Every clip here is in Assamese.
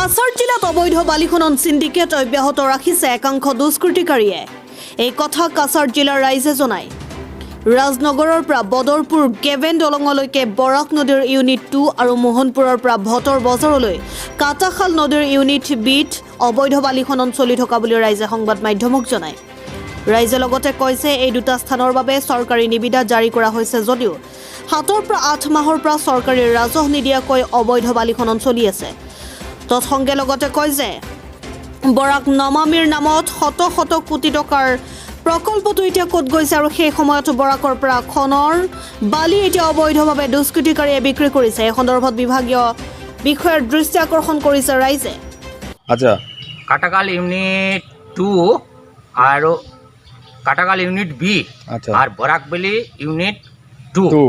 কাছাৰ জিলাত অবৈধ বালি খনন সিন্ডিকেট অব্যাহত ৰাখিছে একাংশ দুষ্কৃতিকাৰীয়ে। এই কথা কাছাৰ জিলাৰ ৰাইজে জনায়। ৰাজনগৰৰ পৰা বদৰপুৰ গেভেন দলঙলৈকে বৰাক নদীৰ ইউনিট 2 আৰু মোহনপুৰৰ পৰা ভটৰ বজাৰলৈ কাটাখাল নদীৰ ইউনিট বিত অবৈধ বালি খনন চলি থকা বুলি ৰাইজে সংবাদ মাধ্যমক জনায়। ৰাইজে লগতে কয় যে এই দুটা স্থানৰ বাবে চৰকাৰী নিবিদা জাৰি কৰা হৈছে যদিও 7 পৰা 8 মাহৰ পৰা চৰকাৰী ৰাজহ নিদিয়াকৈ অবৈধ বালি খনন চলি আছে। তৎসংগে লগতে কয় যে বৰাক নমামিৰ নামত শত কোটি টকাৰ প্ৰকল্পটো এতিয়া ক'ত গৈছে আৰু সেই সময়ত বৰাকৰ পৰা খনৰ বালি এতিয়া অবৈধভাৱে দুষ্কৃতিকাৰীয়ে বিক্ৰী কৰিছে। এই সন্দৰ্ভত বিভাগীয় বিষয়াৰ দৃষ্টি আকৰ্ষণ কৰিছে ৰাইজে। আচ্ছা, কাটাকাল ইউনিট 2 আৰু কাটাকাল ইউনিট বি আচ্ছা আৰ বৰাকবেলি ইউনিট 2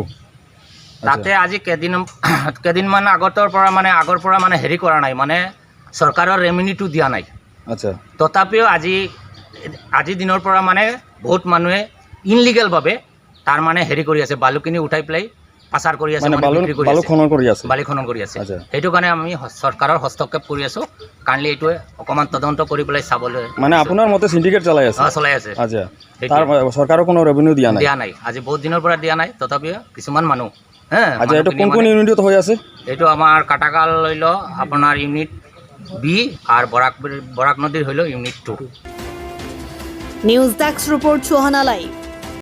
তাতে আজি কেদিনমান আগৰ পৰা মানে হেৰি কৰা নাই, মানে চৰকাৰৰ ৰেমিনিটো দিয়া নাই। আচ্ছা, তথাপিও আজি দিনৰ পৰা মানে বহুত মানুহে ইনলিগেলভাৱে তাৰ মানে হেৰি কৰি আছে, বালুখিনি উঠাই পেলাই পাচাৰ কৰি আছে, মানে বালি খনন কৰি আছে। আচ্ছা, সেইটো কাৰণে আমি চৰকাৰৰ হস্তক্ষেপ কৰি আছো। কাইণ্ডলি এইটোৱে অকণমান তদন্ত কৰি পেলাই চাবলৈ, মানে আপোনাৰ মতে সিন্ডিকেট চলাই আছে। আচ্ছা, তাৰ চৰকাৰৰ কোনো ৰেভিনিউ দিয়া নাই। আজি বহুত দিনৰ পৰা দিয়া নাই, তথাপিও কিছুমান মানুহ আচ্ছা, এইটো কোন ইউনিটত হৈ আছে? এইটো আমাৰ কাটাকাল লৈ ল আপোনাৰ ইউনিট বি আৰু বৰাক নদীৰ হৈ ল ইউনিট 2। নিউজ ডেস্ক ৰিপোৰ্ট চৌহানা লাইভ।